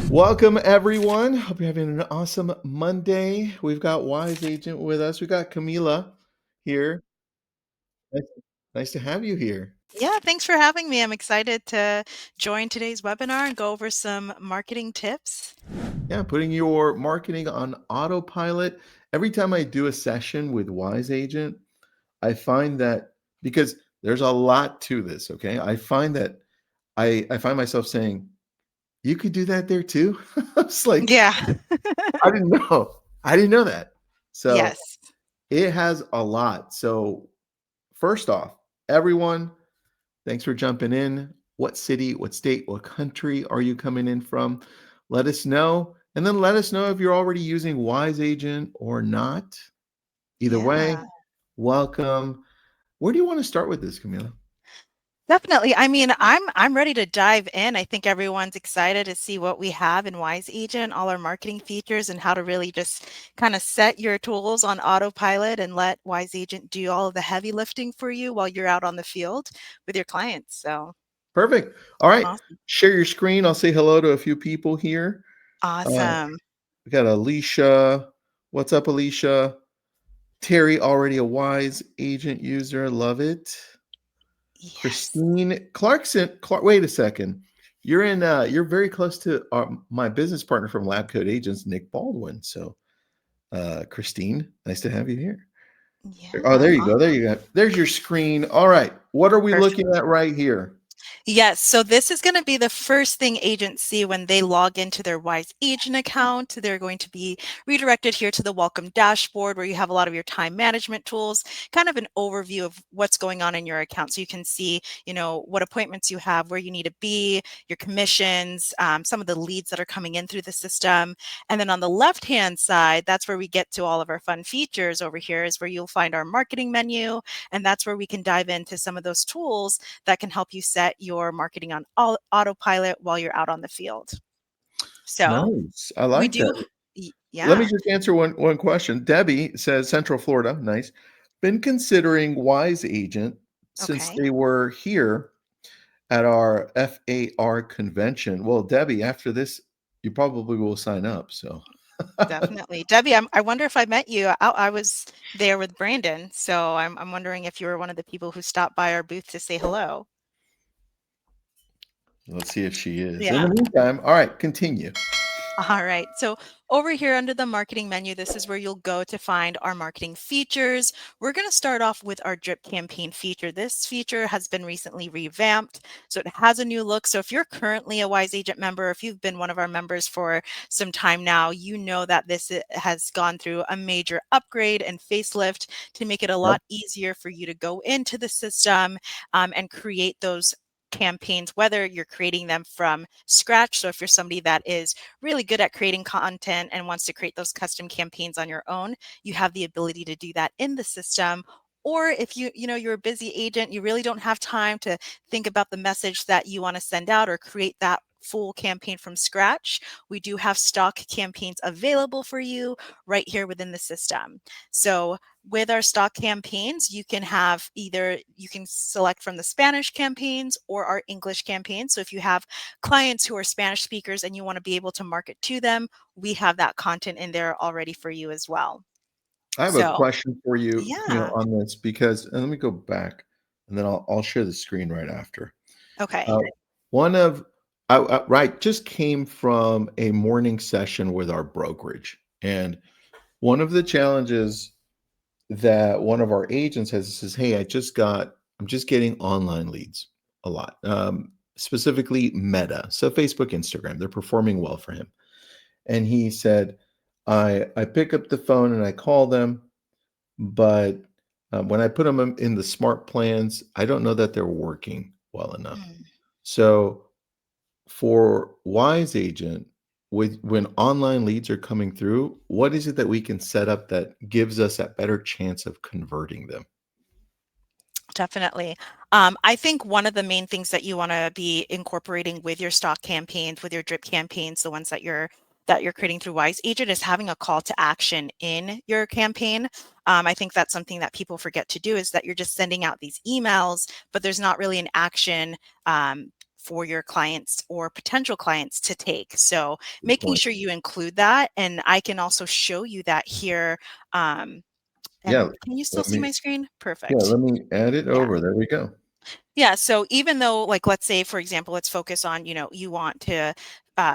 Welcome, everyone. Hope you're having an awesome Monday. We've got Wise Agent with us. We got Camila here. Nice, nice to have you here. Yeah, thanks for having me. I'm excited to join today's webinar and go over some marketing tips. Yeah, putting your marketing on autopilot. Every time I do a session with Wise Agent, I find that because there's a lot to this, okay? I find that I find myself saying, you could do that there too. It's like, Yeah. I didn't know. I didn't know that. So Yes. it has a lot. So first off, everyone, thanks for jumping in. What city, what state, what country are you coming in from? Let us know. And then let us know if you're already using Wise Agent or not. Either way, Yeah. welcome. Where do you want to start with this, Camila? Definitely. I mean, I'm ready to dive in. I think everyone's excited to see what we have in Wise Agent, all our marketing features, and how to really just kind of set your tools on autopilot and let Wise Agent do all of the heavy lifting for you while you're out on the field with your clients. So Perfect. All right. awesome. Share your screen. I'll say hello to a few people here. Uh, Awesome. we got Alicia. What's up, Alicia? Terry, already a Wise Agent user. Love it. Yes. Christine Clarkson. Wait a second. You're very close to my business partner from Lab Coat Agents, Nick Baldwin. So, Christine, nice to have you here. Oh, Yeah. there you go. There you go. There's your screen. All right. What are we Perfect. looking at right here? Yes, so this is going to be the first thing agents see when they log into their Wise Agent account. They're going to be redirected here to the Welcome dashboard where you have a lot of your time management tools, kind of an overview of what's going on in your account. So you can see, what appointments you have, where you need to be, your commissions, some of the leads that are coming in through the system. And then on the left-hand side, that's where we get to all of our fun features over here is where you'll find our marketing menu. And that's where we can dive into some of those tools that can help you set your marketing on autopilot while you're out on the field. So Nice. I we like do, that. Let me yeah, just answer one question. Debbie says Central Florida. Nice. Been considering Wise Agent since okay, they were here at our FAR convention. Well, Debbie, after this, you probably will sign up. So definitely. Debbie, I wonder if I met you. I was there with Brandon, so I'm wondering if you were one of the people who stopped by our booth to say hello. let's see if she is. In the Yeah. meantime, all right, continue. All right. So over here under the marketing menu, this is where you'll go to find our marketing features. We're going to start off with our drip campaign feature. This feature has been recently revamped, so it has a new look. So if you're currently a Wise Agent member, if you've been one of our members for some time now, you know that this has gone through a major upgrade and facelift to make it a Yep. lot easier for you to go into the system and create those campaigns, whether you're creating them from scratch. So if you're somebody that is really good at creating content and wants to create those custom campaigns on your own, you have the ability to do that in the system. Or if you're a busy agent, you really don't have time to think about the message that you want to send out or create that full campaign from scratch, we do have stock campaigns available for you right here within the system. So with our stock campaigns, you can select from the Spanish campaigns or our English campaigns. So if you have clients who are Spanish speakers and you want to be able to market to them, we have that content in there already for you as well. I have a So, question for you, yeah. on this because and let me go back and then I'll share the screen right after. Okay. Uh, one of right, just came from a morning session with our brokerage, and one of the challenges that one of our agents has says, "Hey, I'm just getting online leads a lot, specifically Meta, so Facebook, Instagram. They're performing well for him." And he said, "I pick up the phone and I call them, but when I put them in the smart plans, I don't know that they're working well enough." Mm. So for Wise Agent, with when online leads are coming through, what is it that we can set up that gives us that better chance of converting them? Definitely. I think one of the main things that you want to be incorporating with your stock campaigns, with your drip campaigns, the ones that you're creating through Wise Agent, is having a call to action in your campaign. I think that's something that people forget to do is that you're just sending out these emails, but there's not really an action for your clients or potential clients to take. So Good making point. sure you include that, and I can also show you that here. And Yeah, can you still let see me my screen? yeah, Perfect. let me add it Yeah. over. There we go. Yeah. So even though, like, let's say, for example, let's focus on, you want to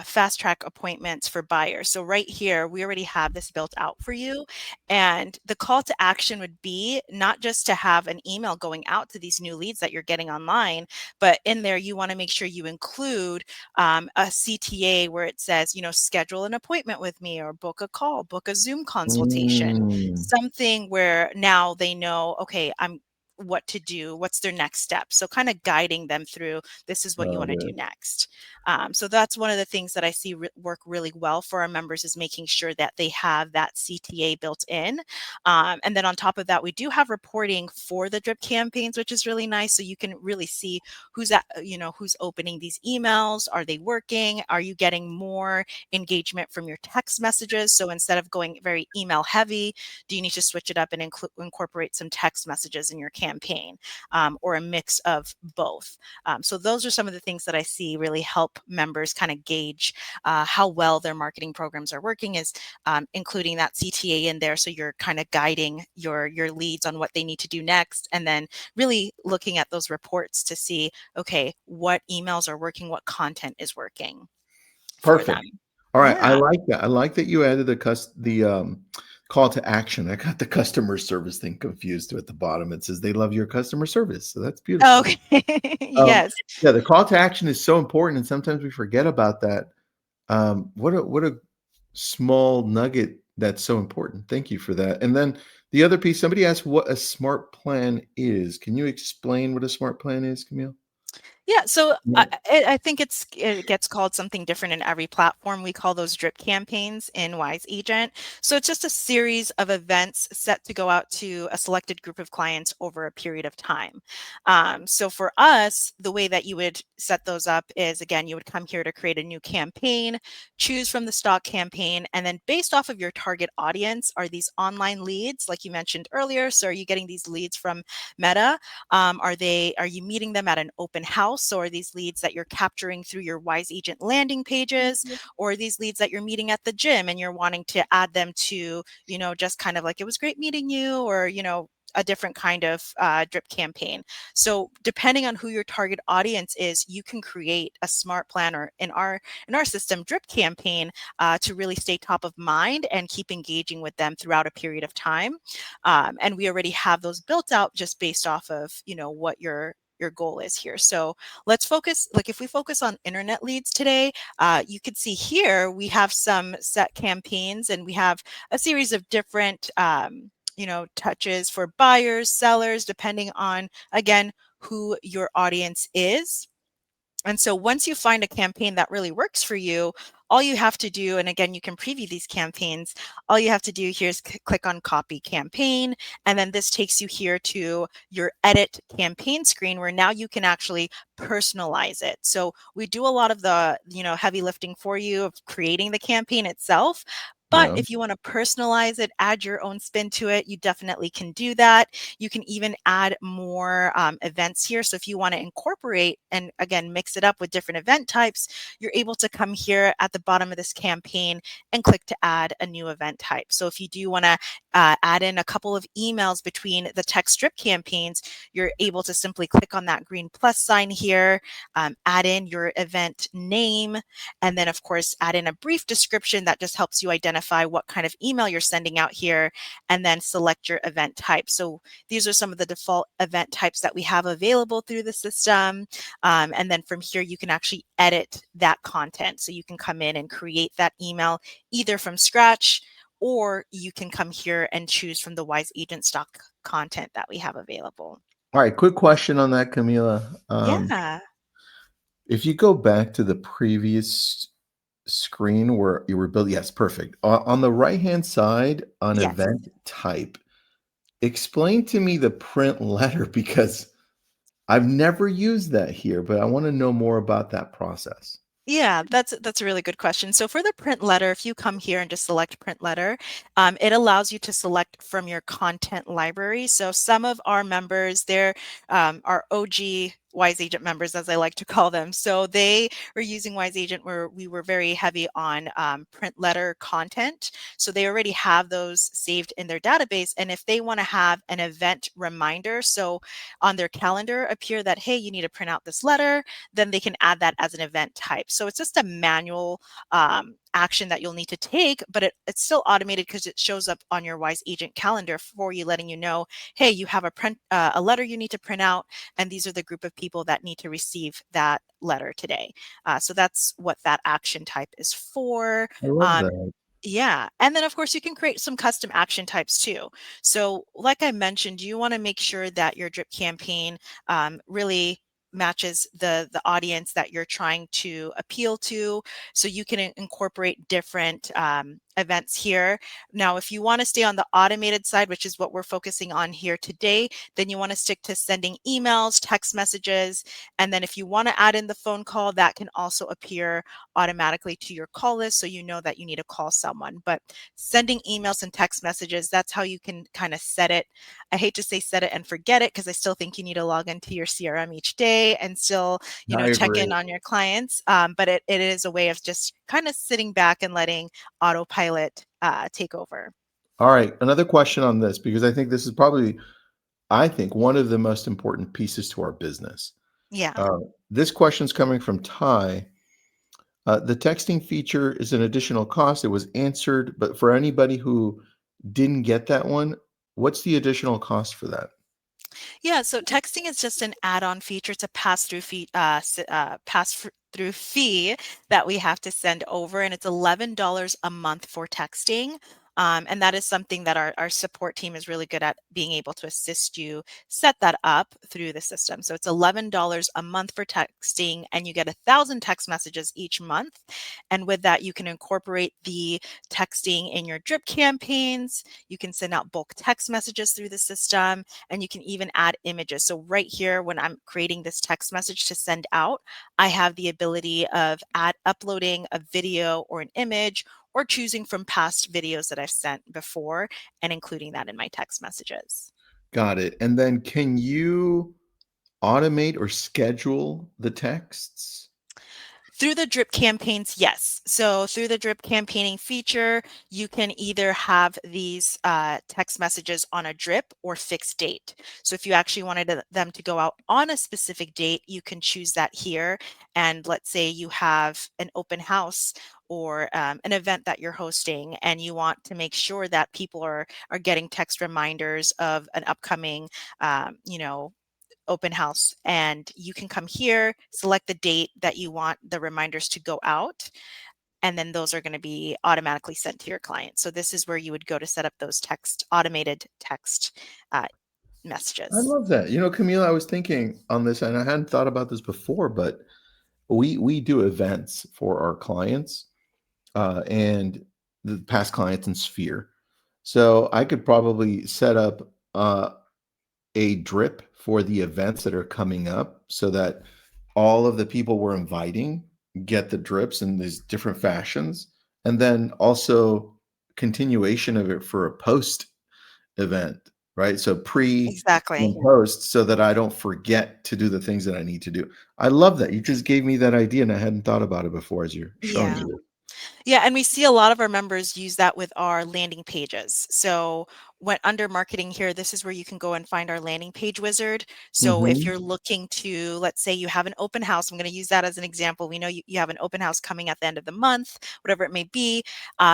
fast track appointments for buyers. So right here, we already have this built out for you. And the call to action would be not just to have an email going out to these new leads that you're getting online, but in there, you want to make sure you include a CTA where it says, schedule an appointment with me, or book a call, book a Zoom consultation, Mm, something where now they know, okay, what to do, what's their next step. So kind of guiding them through, this is what you got want to do it. next. So that's one of the things that I see work really well for our members, is making sure that they have that CTA built in. And then on top of that, we do have reporting for the drip campaigns, which is really nice. So you can really see who's opening these emails. Are they working? Are you getting more engagement from your text messages? So instead of going very email heavy, do you need to switch it up and incorporate some text messages in your campaign, or a mix of both? So those are some of the things that I see really help members kind of gauge how well their marketing programs are working, is including that CTA in there. So you're kind of guiding your leads on what they need to do next, and then really looking at those reports to see, okay, what emails are working, what content is working for them. Perfect. All right, I Yeah. like that. I like that you added the call to action. I got the customer service thing confused at the bottom. It says they love your customer service, so that's beautiful. Okay. Um, Yes. yeah, the call to action is so important, and sometimes we forget about that. What a small nugget that's so important. Thank you for that. And then the other piece, somebody asked what a smart plan is. Can you explain what a smart plan is, Camille? Yeah, so Yeah. I think it gets called something different in every platform. We call those drip campaigns in Wise Agent. So it's just a series of events set to go out to a selected group of clients over a period of time. So for us, the way that you would set those up is, again, you would come here to create a new campaign, choose from the stock campaign, and then based off of your target audience, are these online leads, like you mentioned earlier? So are you getting these leads from Meta? Are you meeting them at an open house? So are these leads that you're capturing through your Wise Agent landing pages, or are these leads that you're meeting at the gym and you're wanting to add them to, just kind of like, it was great meeting you, or, a different kind of drip campaign. So depending on who your target audience is, you can create a smart plan, or in our system, drip campaign, to really stay top of mind and keep engaging with them throughout a period of time. And we already have those built out just based off of, what your goal is here. So let's focus, like if we focus on internet leads today, you can see here we have some set campaigns, and we have a series of different touches for buyers, sellers, depending on, again, who your audience is. And so once you find a campaign that really works for you, all you have to do, and again, you can preview these campaigns, all you have to do here is click on copy campaign. And then this takes you here to your edit campaign screen, where now you can actually personalize it. So we do a lot of the, heavy lifting for you of creating the campaign itself. But Yeah. if you want to personalize it, add your own spin to it, you definitely can do that. You can even add more events here. So if you want to incorporate and, again, mix it up with different event types, you're able to come here at the bottom of this campaign and click to add a new event type. So if you do want to add in a couple of emails between the text strip campaigns, you're able to simply click on that green plus sign here, add in your event name, and then, of course, add in a brief description that just helps you identify what kind of email you're sending out here, and then select your event type. So these are some of the default event types that we have available through the system. And then from here, you can actually edit that content. So you can come in and create that email either from scratch, or you can come here and choose from the Wise Agent stock content that we have available. All right, quick question on that, Camila. Yeah. If you go back to the previous screen where you were building, yes, perfect. On the right-hand side on Yes. event type, explain to me the print letter because I've never used that here, but I want to know more about that process. Yeah, that's a really good question. So for the print letter, if you come here and just select print letter, it allows you to select from your content library. So some of our members, they're our OG Wise Agent members, as I like to call them. So they were using Wise Agent where we were very heavy on print letter content. So they already have those saved in their database. And if they want to have an event reminder, so on their calendar appear that, hey, you need to print out this letter, then they can add that as an event type. So it's just a manual action that you'll need to take, but it's still automated because it shows up on your Wise Agent calendar for you, letting you know, hey, you have a letter you need to print out, and these are the group of people that need to receive that letter today. So that's what that action type is for. I love Um, that. yeah. And then, of course, you can create some custom action types too. So, like I mentioned, you want to make sure that your drip campaign really matches the audience that you're trying to appeal to. So you can incorporate different events here. Now, if you want to stay on the automated side, which is what we're focusing on here today, then you want to stick to sending emails, text messages, and then if you want to add in the phone call, that can also appear automatically to your call list, so you know that you need to call someone. But sending emails and text messages, that's how you can kind of set it. I hate to say set it and forget it, because I still think you need to log into your CRM each day and still, I check in agree. on your clients. But it is a way of just kind of sitting back and letting autopilot take over. All right, another question on this, because I think this is probably, I think, one of the most important pieces to our business. Yeah. Uh, this question's coming from Ty. The texting feature is an additional cost. It was answered, but for anybody who didn't get that one, what's the additional cost for that? Yeah, so texting is just an add-on feature. It's a pass-through fee that we have to send over, and it's $11 a month for texting. And that is something that our support team is really good at being able to assist you set that up through the system. So it's $11 a month for texting, and you get 1,000 text messages each month. And with that, you can incorporate the texting in your drip campaigns. You can send out bulk text messages through the system, and you can even add images. So right here, when I'm creating this text message to send out, I have the ability of uploading a video or an image, or choosing from past videos that I've sent before and including that in my text messages. Got it. And then can you automate or schedule the texts? Through the drip campaigns, yes. So through the drip campaigning feature, you can either have these text messages on a drip or fixed date. So if you actually wanted them to go out on a specific date, you can choose that here. And let's say you have an open house or an event that you're hosting, and you want to make sure that people are getting text reminders of an upcoming, open house, and you can come here, select the date that you want the reminders to go out, and then those are going to be automatically sent to your client. So this is where you would go to set up those automated text uh, I messages. love that. Camille, I was thinking on this, and I hadn't thought about this before, but we do events for our clients, and the past clients in Sphere. So I could probably set up a drip for the events that are coming up, so that all of the people we're inviting get the drips in these different fashions, and then also continuation of it for a post event, right? So pre Exactly. and post, so that I don't forget to do the things that I need to do. I love that. You just gave me that idea, and I hadn't thought about it before as you're showing me Yeah. this. Yeah, and we see a lot of our members use that with our landing pages. So when under marketing here, this is where you can go and find our landing page wizard. So if Mhm. you're looking to, let's say you have an open house, I'm going to use that as an example. We know you have an open house coming at the end of the month, whatever it may be.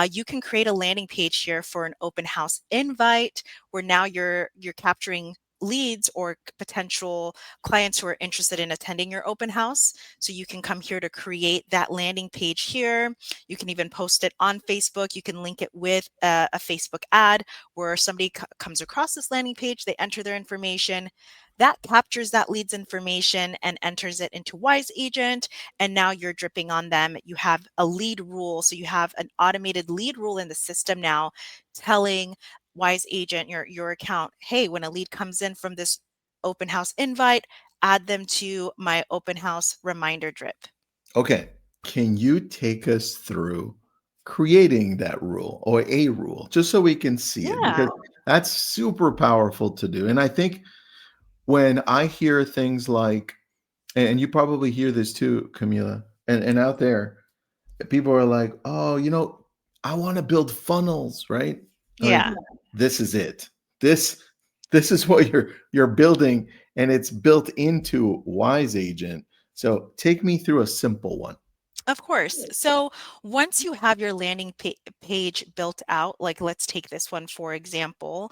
You can create a landing page here for an open house invite, where now you're capturing leads or potential clients who are interested in attending your open house. So you can come here to create that landing page here. You can even post it on Facebook. You can link it with a Facebook ad where somebody comes across this landing page, they enter their information. That captures that lead's information and enters it into Wise Agent. And now you're dripping on them. You have a lead rule. So you have an automated lead rule in the system now telling Wise Agent, your account, hey, when a lead comes in from this open house invite, add them to my open house reminder drip. Okay. Can you take us through creating that rule, or a rule, just so we can see it? Yeah. Because that's super powerful to do. And I think when I hear things like And you probably hear this too, Camila, and out there, people are like, "Oh, I want to build funnels, right?" I'm like, Yeah. this is it. This this is what you're building, and it's built into Wise Agent. So take me through a simple one. Of course. So once you have your landing page built out, like let's take this one for example.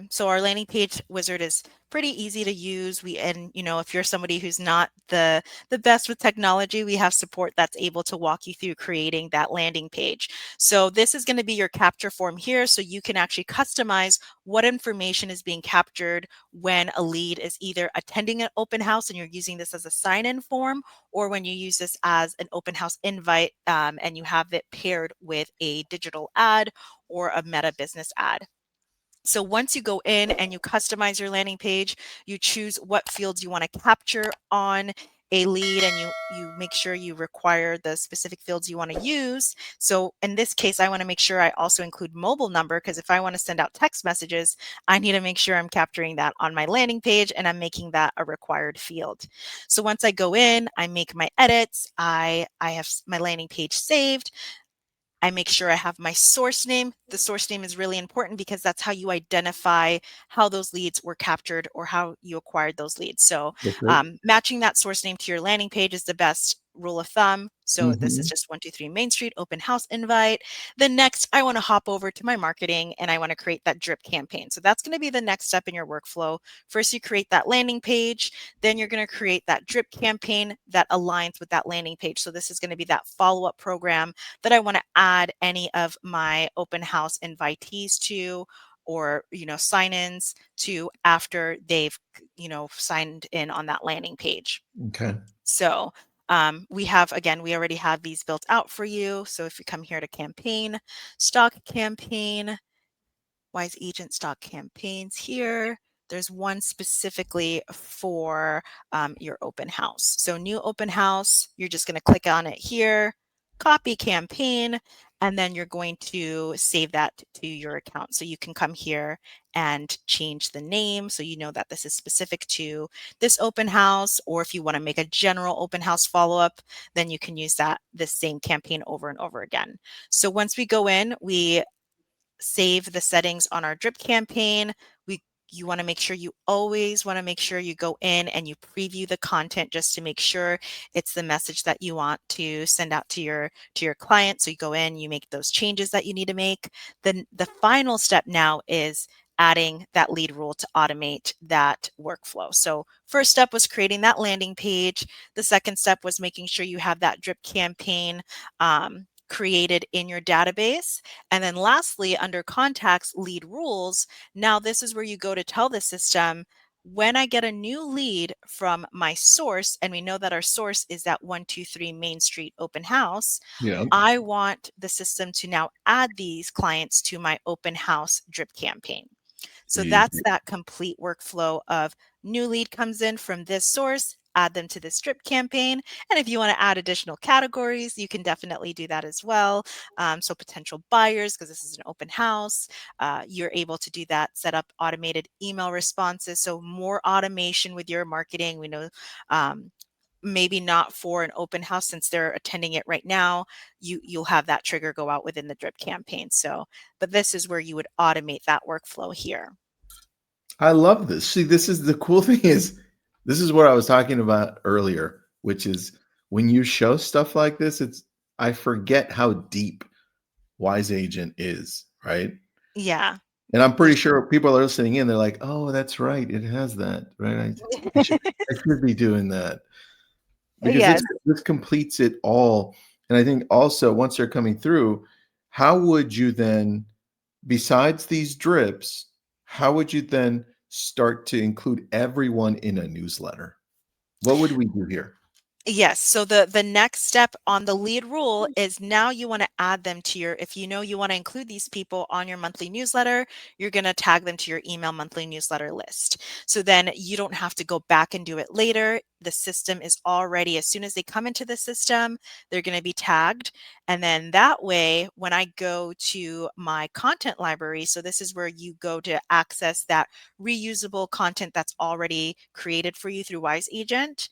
So our landing page wizard is pretty easy to use. And if you're somebody who's not the best with technology, we have support that's able to walk you through creating that landing page. So this is going to be your capture form here, so you can actually customize what information is being captured when a lead is either attending an open house and you're using this as a sign-in form, or when you use this as an open house invite, and you have it paired with a digital ad or a meta business ad. So once you go in and you customize your landing page, you choose what fields you want to capture on a lead, and you make sure you require the specific fields you want to use. So in this case, I want to make sure I also include mobile number, because if I want to send out text messages, I need to make sure I'm capturing that on my landing page and I'm making that a required field. So once I go in, I make my edits, I have my landing page saved. I make sure I have my source name. The source name is really important because that's how you identify how those leads were captured or how you acquired those leads. So That's right. matching that source name to your landing page is the best rule of thumb. So this is Mhm. just 123 Main Street open house invite. Then next, I want to hop over to my marketing and I want to create that drip campaign. So that's going to be the next step in your workflow. First, you create that landing page. Then you're going to create that drip campaign that aligns with that landing page. So this is going to be that follow-up program that I want to add any of my open house invitees to, or sign-ins to, after they've signed in on that landing page. Okay. So we already have these built out for you. So if you come here to campaign, stock campaign, Wise Agent stock campaigns here. There's one specifically for your open house. So new open house, you're just going to click on it here, copy campaign, and then you're going to save that to your account. So you can come here and change the name, so you know that this is specific to this open house, or if you want to make a general open house follow-up, then you can use this same campaign over and over again. So once we go in, we save the settings on our drip campaign. You want to make sure you always want to make sure you go in and you preview the content just to make sure it's the message that you want to send out to your client. So you go in, you make those changes that you need to make. Then the final step now is adding that lead rule to automate that workflow. So first step was creating that landing page. The second step was making sure you have that drip campaign created in your database. And then lastly, under contacts, lead rules, now this is where you go to tell the system, when I get a new lead from my source, and we know that our source is that 123 Main Street open house, Yeah. I want the system to now add these clients to my open house drip campaign. So that's Easy. that complete workflow of new lead comes in from this source, add them to this drip campaign. And if you want to add additional categories, you can definitely do that as well. So potential buyers, because this is an open house, you're able to do that, set up automated email responses. So more automation with your marketing. We know maybe not for an open house since they're attending it right now, you'll have that trigger go out within the drip campaign. So, but this is where you would automate that workflow here. I love this. See, this is the cool thing is this is what I was talking about earlier, which is when you show stuff like this, I forget how deep Wise Agent is, right? Yeah. And I'm You pretty sure people are listening in, they're like, "Oh, that's right. It has that, right? I should I should be doing that." Because Yes. this completes it all. And I think also once they're coming through, how would you then, besides these drips, how would you then start to include everyone in a newsletter? What would we do here? Yes. So the next step on the lead rule is now you want to add them to your, if you know you want to include these people on your monthly newsletter, you're going to tag them to your email monthly newsletter list. So then you don't have to go back and do it later. the system is already, as soon as they come into the system, they're going to be tagged. And then that way, when I go to my content library, so this is where you go to access that reusable content that's already created for you through Wise Agent,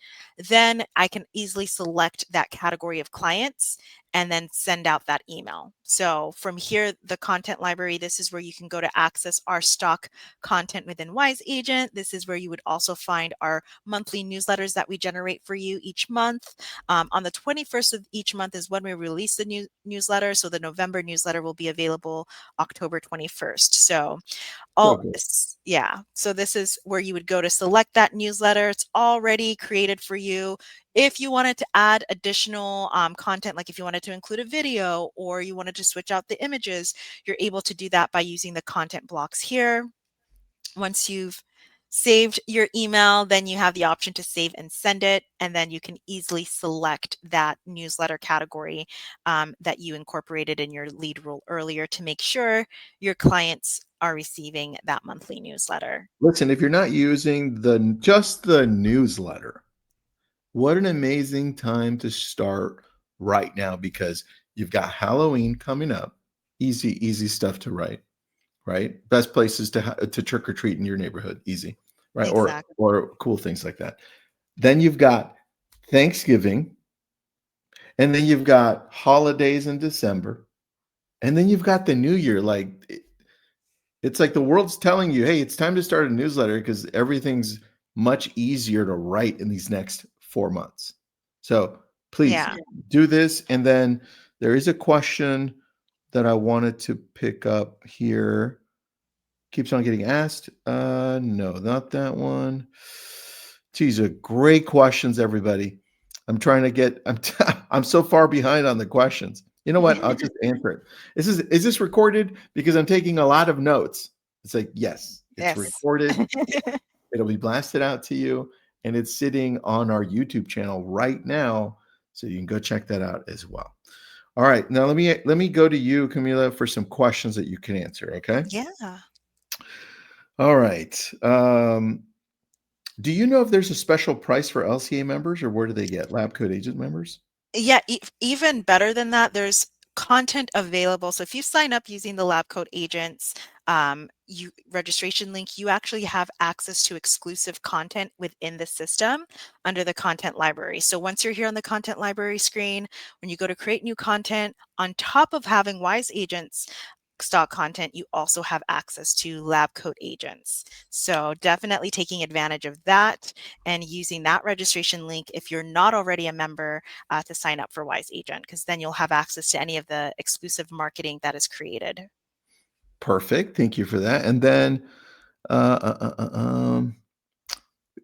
then I can easily select that category of clients and then send out that email. So from here, the content library, this is where you can go to access our stock content within Wise Agent. This is where you would also find our monthly newsletters that we generate for you each month. On the 21st of each month is when we release the newsletter. So the November newsletter will be available October 21st. So So good. yeah. So this is where you would go to select that newsletter. It's already created for you. If you wanted to add additional content, like if you wanted to include a video or you wanted to switch out the images, you're able to do that by using the content blocks here. Once you've saved your email, then you have the option to save and send it, and then you can easily select that newsletter category that you incorporated in your lead rule earlier to make sure your clients are receiving that monthly newsletter. Listen, if you're not using just the newsletter, what an amazing time to start right now, because you've got Halloween coming up. Easy stuff to write, right? Best places to trick or treat in your neighborhood, easy, right? Exactly. Or cool things like that. Then you've got Thanksgiving, and then you've got holidays in December, and then you've got the new year. It's like the world's telling you, hey, it's time to start a newsletter because everything's much easier to write in these next 4 months. So please Yeah. do this. And then there is a question that I wanted to pick up here. Keeps on getting asked. No, not that one. These are great questions, everybody. I'm trying to get. I'm so far behind on the questions. You know what? I'll just answer it. Is this recorded? Because I'm taking a lot of notes. It's like, yes, it's Yes. recorded. It'll be blasted out to you, and it's sitting on our YouTube channel right now, so you can go check that out as well. All right, now let me go to you, Camila, for some questions that you can answer. Okay. Yeah. All right. Do you know if there's a special price for LCA members, or where do they get Lab Code Agent members? Yeah, even better than that, there's content available. So if you sign up using the lab coat agents registration link, you actually have access to exclusive content within the system under the content library. So once you're here on the content library screen, when you go to create new content, on top of having Wise Agents stock content, you also have access to lab coat agents. So definitely taking advantage of that and using that registration link if you're not already a member to sign up for Wise Agent, because then you'll have access to any of the exclusive marketing that is created. Perfect. Thank you for that. And then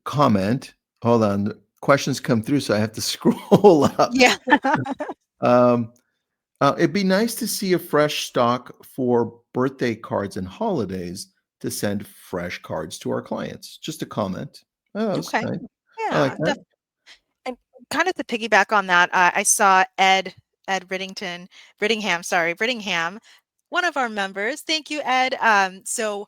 comment. Hold on. Questions come through, so I have to scroll up. Yeah. Um, it'd be nice to see a fresh stock for birthday cards and holidays to send fresh cards to our clients. Just a comment. Oh, that's Okay. nice. I like Yeah. that. And kind of to piggyback on that, I saw Ed Brittingham, one of our members. Thank you, Ed. So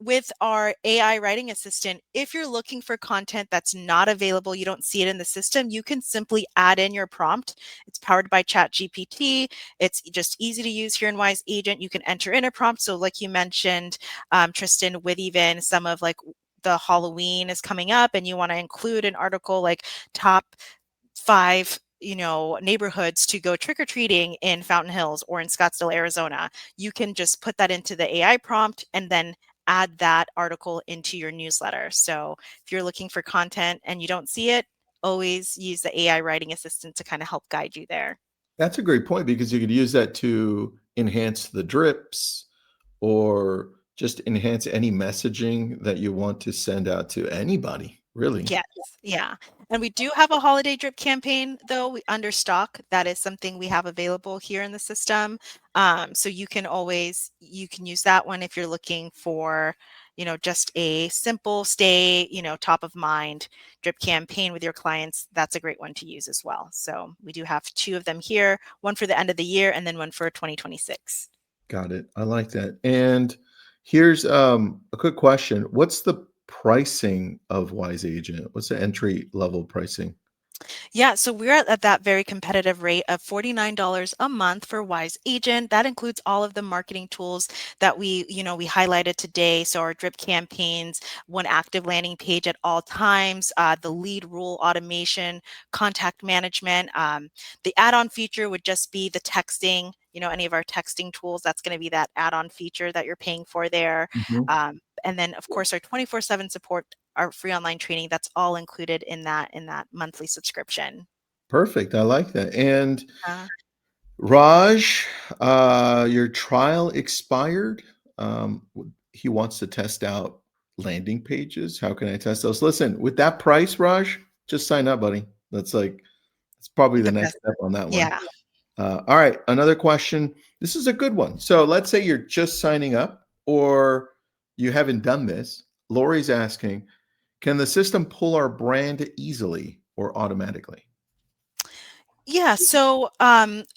with our AI writing assistant, if you're looking for content that's not available, you don't see it in the system, you can simply add in your prompt. It's powered by ChatGPT. It's just easy to use here in Wise Agent. You can enter in a prompt. So like you mentioned, Tristan, with even some of like the Halloween is coming up and you want to include an article like top 5 neighborhoods to go trick-or-treating in Fountain Hills or in Scottsdale, Arizona, you can just put that into the AI prompt and then add that article into your newsletter. So if you're looking for content and you don't see it, always use the AI writing assistant to kind of help guide you there. That's a great point, because you could use that to enhance the drips or just enhance any messaging that you want to send out to anybody, really. Yes, yeah. And we do have a holiday drip campaign, though, under stock. That is something we have available here in the system. So you can use that one if you're looking for, just a simple stay, top of mind drip campaign with your clients. That's a great one to use as well. So we do have 2 of them here, one for the end of the year and then one for 2026. Got it. I like that. And here's a quick question. What's the pricing of Wise Agent? What's the entry level pricing? Yeah, so we're at that very competitive rate of $49 a month for Wise Agent. That includes all of the marketing tools that we highlighted today. So our drip campaigns, one active landing page at all times, the lead rule automation, contact management. The add-on feature would just be the texting, any of our texting tools. That's going to be that add-on feature that you're paying for there. Mhm. And then of course our 24/7 support, our free online training, that's all included in that monthly subscription. Perfect. I like that. And Uh, Raj, your trial expired. He wants to test out landing pages. How can I test those? Listen, with that price, Raj, just sign up, buddy. It's probably the the next best. step on that one. Yeah. All right, another question. This is a good one. So let's say you're just signing up or you haven't done this. Lori's asking, can the system pull our brand easily or automatically? Yeah, so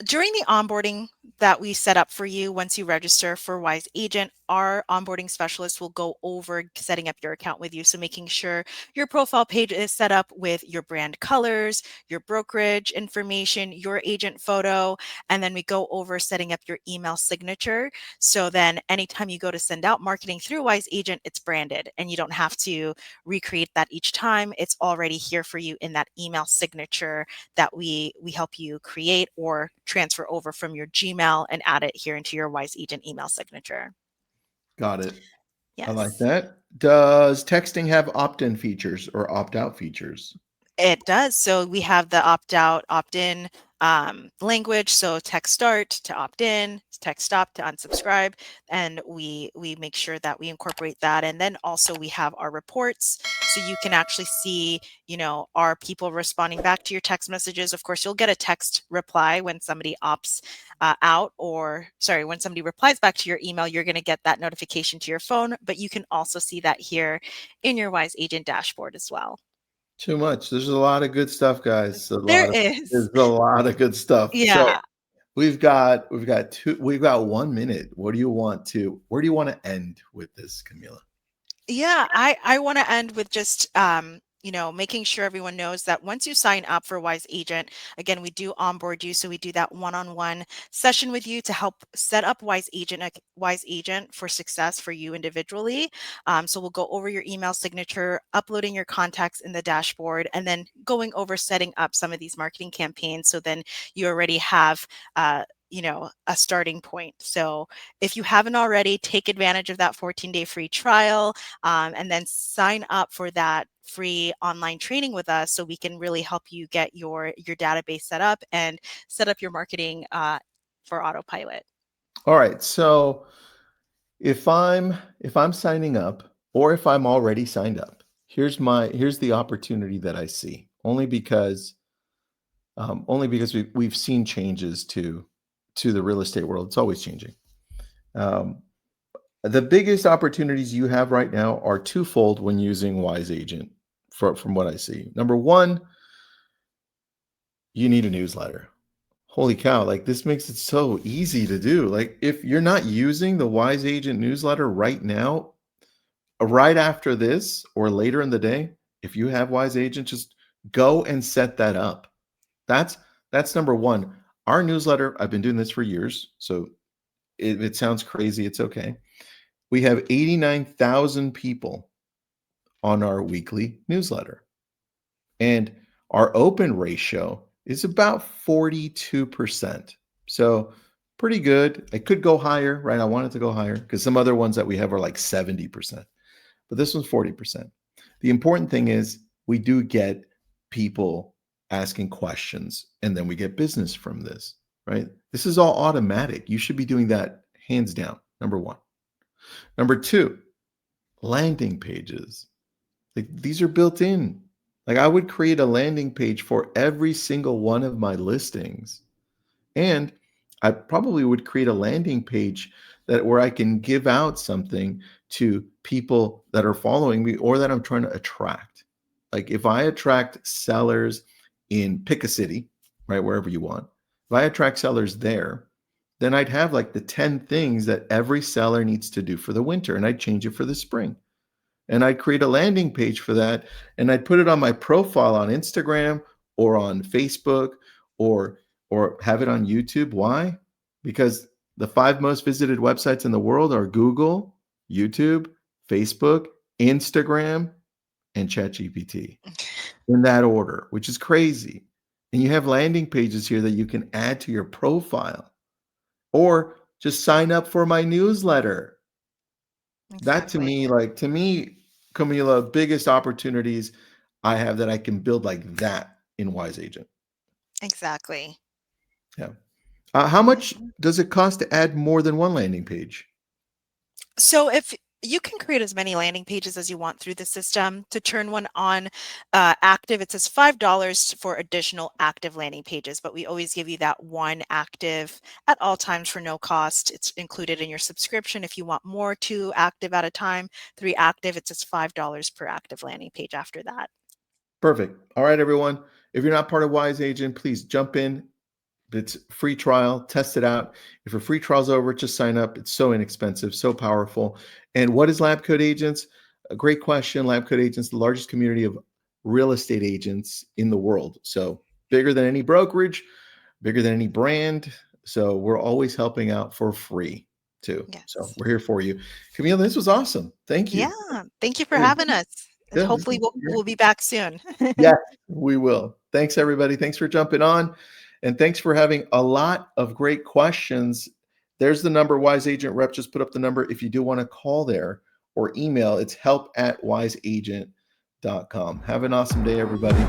during the onboarding that we set up for you, once you register for Wise Agent, our onboarding specialist will go over setting up your account with you. So making sure your profile page is set up with your brand colors, your brokerage information, your agent photo, and then we go over setting up your email signature. So then anytime you go to send out marketing through Wise Agent, it's branded and you don't have to recreate that each time. It's already here for you in that email signature that we help you create or transfer over from your Gmail and add it here into your Wise Agent email signature. Got it. I like Yes. that. Does texting have opt-in features or opt-out features? It does. So we have the opt out, opt in language. So text start to opt in, text stop to unsubscribe, and we make sure that we incorporate that. And then also we have our reports, so you can actually see, are people responding back to your text messages? Of course, you'll get a text reply when somebody opts out, or sorry, when somebody replies back to your email, you're going to get that notification to your phone. But you can also see that here in your Wise Agent dashboard as well. Too much. There's a lot of good stuff, guys. There is. There's a lot of good stuff. So Yeah. we've got 1 minute. Where do you want to end with this, Camila? Yeah, I want to end with just making sure everyone knows that once you sign up for Wise Agent, again, we do onboard you, so we do that one-on-one session with you to help set up Wise Agent for success for you individually. So we'll go over your email signature, uploading your contacts in the dashboard, and then going over setting up some of these marketing campaigns. So then you already have a starting point. So if you haven't already, take advantage of that 14-day free trial, and then sign up for that free online training with us so we can really help you get your database set up and set up your marketing for autopilot. All right. So if I'm signing up or if I'm already signed up, here's the opportunity that I see. Only because we've seen changes to the real estate world. It's always changing. Um, the biggest opportunities you have right now are twofold when using Wise Agent. From what I see, number one, you need a newsletter. Holy cow! Like this makes it so easy to do. Like if you're not using the Wise Agent newsletter right now, right after this or later in the day, if you have Wise Agent, just go and set that up. That's that's number one. Our newsletter, I've been doing this for years, so if it sounds crazy, it's okay. We have 89,000 people on our weekly newsletter, and our open ratio is about 42%. So pretty good. I could go higher, right? I want it to go higher because some other ones that we have are like 70%, but this one's 40%. The important thing is we do get people asking questions and then we get business from this, right? This is all automatic. You should be doing that hands down. Number one. Number two, landing pages. Like these are built in. Like I would create a landing page for every single one of my listings. And I probably would create a landing page that where I can give out something to people that are following me or that I'm trying to attract. Like if I attract sellers in pick a city, right, wherever you want, if I attract sellers there, then I'd have like the 10 things that every seller needs to do for the winter and I'd change it for the spring. and I'd create a landing page for that, and I'd put it on my profile on Instagram or on Facebook or have it on YouTube. Why? Because the 5 most visited websites in the world are Google, YouTube, Facebook, Instagram, and ChatGPT, in that order, which is crazy. And you have landing pages here that you can add to your profile, or just sign up for my newsletter. That to Exactly. me, Camila, biggest opportunities I have that I can build like that in Wise Agent. Exactly. Yeah. How much does it cost to add more than one landing page? So if you can create as many landing pages as you want through the system. To turn one on active, it says $5 for additional active landing pages, but we always give you that one active at all times for no cost. It's included in your subscription. If you want more, 2 active at a time, 3 active, it says $5 per active landing page after that. Perfect. All right, everyone. If you're not part of Wise Agent, please jump in. It's free trial. Test it out. If your free trial's over, just sign up. It's so inexpensive, so powerful. And what is Lab Coat Agents? A great question. Lab Coat Agents, the largest community of real estate agents in the world. So bigger than any brokerage, bigger than any brand. So we're always helping out for free too. So Yes. we're here for you. Camille, this was awesome. Thank Yeah. you. Thank you for Yeah, having us. And this hopefully is great. we'll be back soon. Yes, we will. Thanks, everybody. Thanks for jumping on. And thanks for having a lot of great questions. There's the number. Wise Agent Rep just put up the number. If you do want to call there or email, it's help@wiseagent.com. Have an awesome day, everybody.